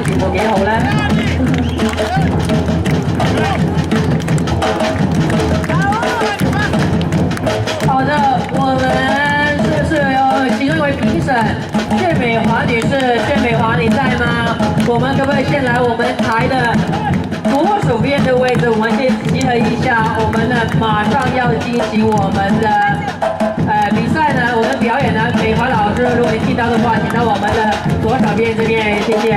嘅節目幾好咧？好的，我們是有其中一位評審謝美華女士，謝美華你在嗎？我們可不可以先來我們台的左手邊的位置，我們先集合一下，我們呢馬上要進行我們的比賽呢，我們表演呢，美華老師，如果你聽到的話，請到我們的左手邊這邊，謝謝。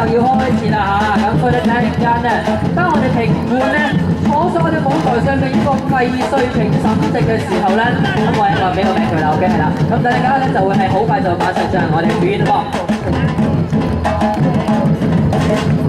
要開始啦嚇，咁所以咧睇下陣間咧，當我哋評判咧坐咗我哋舞台上面呢個廢碎評審席嘅時候咧，咁我一個俾個名佢啦 ，OK 係啦，咁大家咧就會係好快就馬上進行我哋表演咯噃。